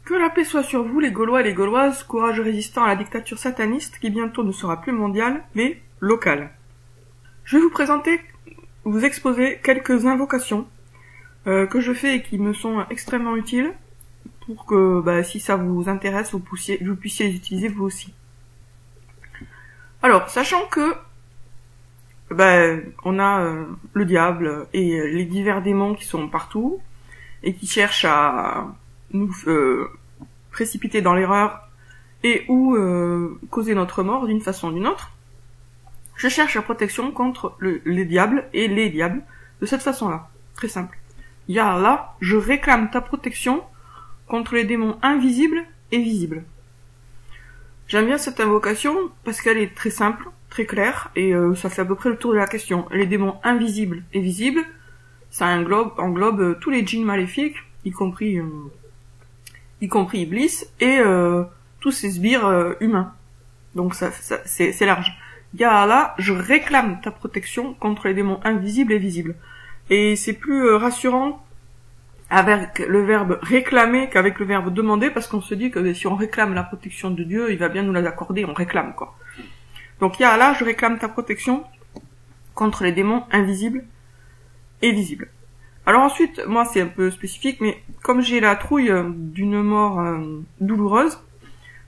Que la paix soit sur vous, les Gaulois et les Gauloises, courage résistant à la dictature sataniste qui bientôt ne sera plus mondiale, mais locale. Je vais vous exposer quelques invocations que je fais et qui me sont extrêmement utiles pour que, si ça vous intéresse, vous puissiez les utiliser vous aussi. Alors, sachant que on a le diable et les divers démons qui sont partout et qui cherchent à nous précipiter dans l'erreur et ou causer notre mort d'une façon ou d'une autre, je cherche la protection contre les diables et les diables de cette façon-là. Très simple. Ya Allah, je réclame ta protection contre les démons invisibles et visibles. J'aime bien cette invocation parce qu'elle est très simple, très claire, et ça fait à peu près le tour de la question. Les démons invisibles et visibles, ça englobe tous les djinns maléfiques, y compris Iblis, et tous ces sbires humains. Donc c'est large. Ya Allah, je réclame ta protection contre les démons invisibles et visibles. Et c'est plus rassurant avec le verbe réclamer qu'avec le verbe demander, parce qu'on se dit que si on réclame la protection de Dieu, il va bien nous l'accorder, on réclame quoi. Donc Ya Allah, je réclame ta protection contre les démons invisibles et visibles. Alors ensuite, moi c'est un peu spécifique, mais comme j'ai la trouille d'une mort douloureuse,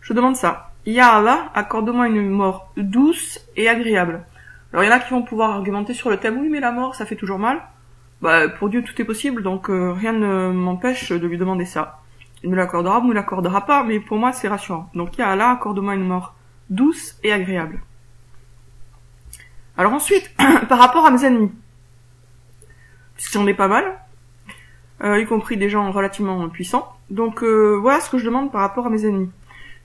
je demande ça. Ya Allah, accorde-moi une mort douce et agréable. Alors il y en a qui vont pouvoir argumenter sur le thème, oui mais la mort ça fait toujours mal. Pour Dieu tout est possible, donc rien ne m'empêche de lui demander ça. Il me l'accordera ou ne me l'accordera pas, mais pour moi c'est rassurant. Donc Ya Allah, accorde-moi une mort douce et agréable. Alors ensuite, par rapport à mes ennemis, puisque j'en ai pas mal, y compris des gens relativement puissants, donc voilà ce que je demande par rapport à mes ennemis.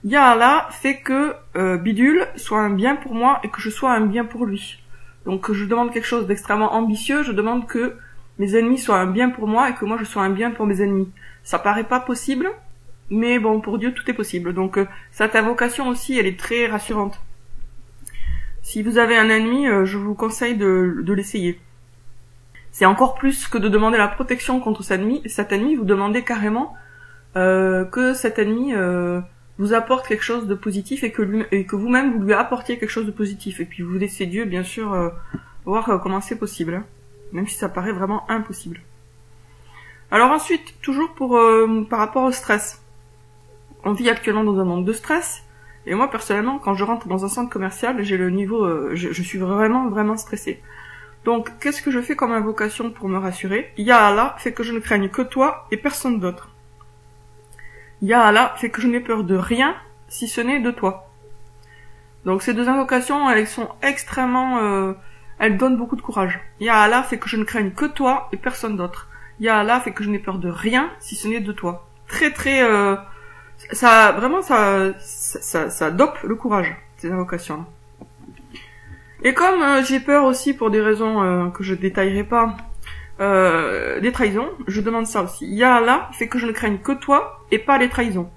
Ya Allah, fait que Bidule soit un bien pour moi et que je sois un bien pour lui. Donc je demande quelque chose d'extrêmement ambitieux, je demande que mes ennemis soient un bien pour moi et que moi je sois un bien pour mes ennemis. Ça paraît pas possible, mais bon, pour Dieu tout est possible. Donc cette invocation aussi, elle est très rassurante. Si vous avez un ennemi, je vous conseille de l'essayer. C'est encore plus que de demander la protection contre cet ennemi, vous demandez carrément que cet ennemi vous apporte quelque chose de positif et que vous-même vous lui apportiez quelque chose de positif. Et puis vous laissez Dieu, bien sûr, voir comment c'est possible, hein, même si ça paraît vraiment impossible. Alors ensuite, toujours par rapport au stress. On vit actuellement dans un monde de stress, et moi personnellement, quand je rentre dans un centre commercial, j'ai le niveau, je suis vraiment stressée. Donc, qu'est-ce que je fais comme invocation pour me rassurer? Ya Allah, fait que je ne craigne que toi et personne d'autre. Ya Allah, fait que je n'ai peur de rien, si ce n'est de toi. Donc ces deux invocations, elles sont extrêmement... elles donnent beaucoup de courage. Ya Allah, fait que je ne craigne que toi et personne d'autre. Ya Allah, fait que je n'ai peur de rien, si ce n'est de toi. Très... ça dope le courage, ces invocations-là. Et comme j'ai peur aussi pour des raisons que je détaillerai pas, des trahisons, je demande ça aussi. Ya Allah, fait que je ne craigne que toi et pas les trahisons.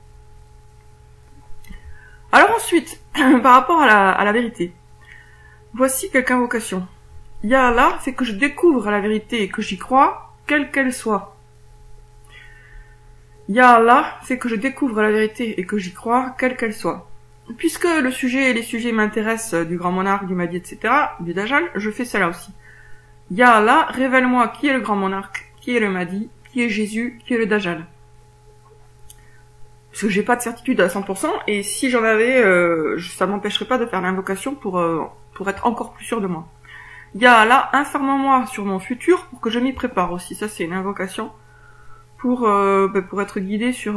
Alors ensuite, par rapport à la vérité, voici quelques invocations. Ya Allah, fait que je découvre la vérité et que j'y crois, quelle qu'elle soit. Ya Allah, fait que je découvre la vérité et que j'y crois, quelle qu'elle soit. Puisque les sujets m'intéressent du grand monarque, du Mahdi, etc., du Dajjal, je fais cela aussi. Ya Allah, révèle-moi qui est le grand monarque, qui est le Mahdi, qui est Jésus, qui est le Dajjal. Parce que j'ai pas de certitude à 100%, et si j'en avais, ça m'empêcherait pas de faire l'invocation pour être encore plus sûr de moi. Ya Allah, informe-moi sur mon futur pour que je m'y prépare aussi. Ça, c'est une invocation pour être guidé sur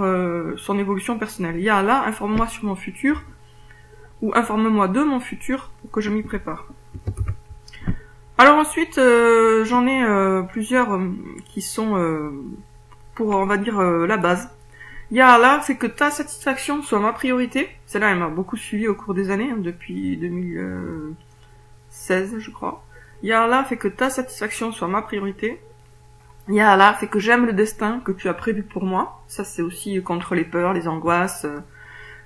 son évolution personnelle. Ya Allah, informe-moi sur mon futur, ou informe-moi de mon futur pour que je m'y prépare. Alors ensuite, j'en ai plusieurs qui sont pour, on va dire, la base. Ya Allah, fait que ta satisfaction soit ma priorité. Celle-là, elle m'a beaucoup suivi au cours des années, hein, depuis 2016, je crois. Ya Allah, fait que ta satisfaction soit ma priorité. Ya Allah, fait que j'aime le destin que tu as prévu pour moi. Ça, c'est aussi contre les peurs, les angoisses.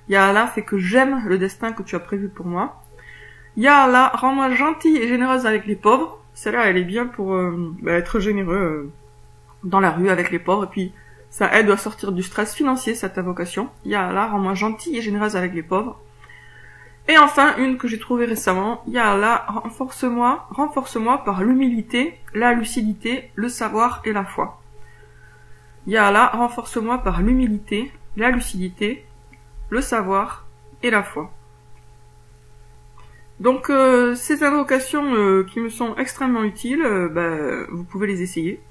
Ya Allah, fait que j'aime le destin que tu as prévu pour moi. Ya Allah, rends-moi gentille et généreuse avec les pauvres. Celle-là, elle est bien pour être généreux dans la rue avec les pauvres. Et puis, Ça aide à sortir du stress financier, cette invocation. Il y a là, rends-moi gentille et généreuse avec les pauvres. Et enfin, une que j'ai trouvée récemment, il y a là, renforce-moi par l'humilité, la lucidité, le savoir et la foi. Il y a là, renforce-moi par l'humilité, la lucidité, le savoir et la foi. Donc ces invocations qui me sont extrêmement utiles, vous pouvez les essayer.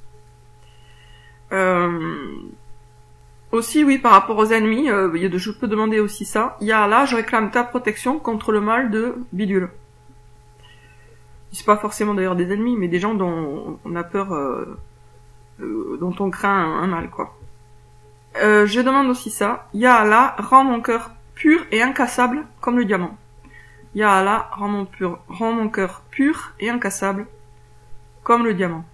Aussi, oui, par rapport aux ennemis, je peux demander aussi ça. Il y a là, je réclame ta protection contre le mal de bidule. C'est pas forcément d'ailleurs des ennemis, mais des gens dont on a peur, dont on craint un mal, quoi. Je demande aussi ça. Il y a là, rends mon cœur pur et incassable comme le diamant. Ya Allah, rends mon cœur pur et incassable, comme le diamant.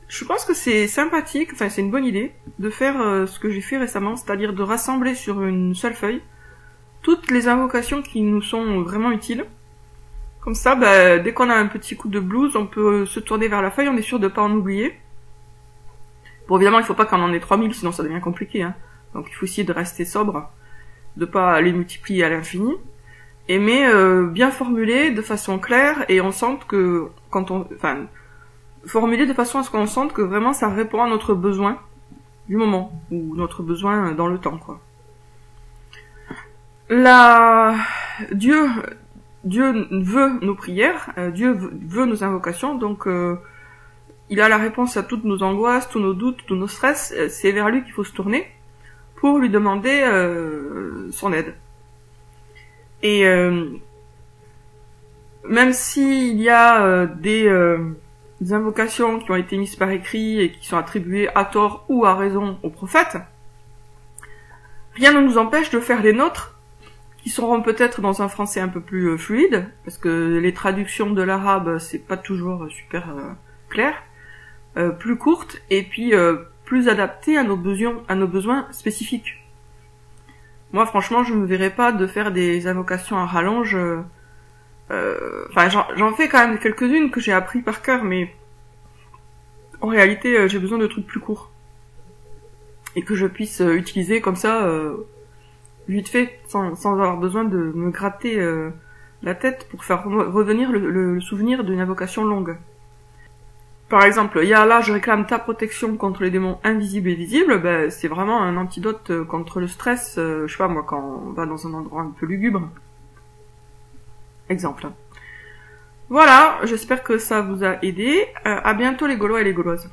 Je pense que c'est sympathique, enfin c'est une bonne idée, de faire ce que j'ai fait récemment, c'est-à-dire de rassembler sur une seule feuille toutes les invocations qui nous sont vraiment utiles. Comme ça, dès qu'on a un petit coup de blues, on peut se tourner vers la feuille, on est sûr de pas en oublier. Bon, évidemment, il faut pas qu'on en ait 3000, sinon ça devient compliqué, hein. Donc il faut essayer de rester sobre, de pas les multiplier à l'infini. Mais bien formulé de façon claire et on sente que formulé de façon à ce qu'on sente que vraiment ça répond à notre besoin du moment ou notre besoin dans le temps, quoi. Dieu veut nos prières, Dieu veut nos invocations, donc il a la réponse à toutes nos angoisses, tous nos doutes, tous nos stress. C'est vers lui qu'il faut se tourner pour lui demander son aide. Et même s'il y a des invocations qui ont été mises par écrit et qui sont attribuées à tort ou à raison aux prophètes, rien ne nous empêche de faire les nôtres, qui seront peut-être dans un français un peu plus fluide, parce que les traductions de l'arabe, c'est pas toujours super clair, plus courtes, et puis plus adaptées à nos besoins spécifiques. Moi, franchement, je me verrais pas de faire des invocations à rallonge. J'en fais quand même quelques-unes que j'ai appris par cœur, mais en réalité, j'ai besoin de trucs plus courts. Et que je puisse utiliser comme ça, vite fait, sans avoir besoin de me gratter la tête pour faire revenir le souvenir d'une invocation longue. Par exemple, Ya Allah, je réclame ta protection contre les démons invisibles et visibles, c'est vraiment un antidote contre le stress, je sais pas moi, quand on va dans un endroit un peu lugubre. Exemple. Voilà, j'espère que ça vous a aidé. À bientôt les Gaulois et les Gauloises.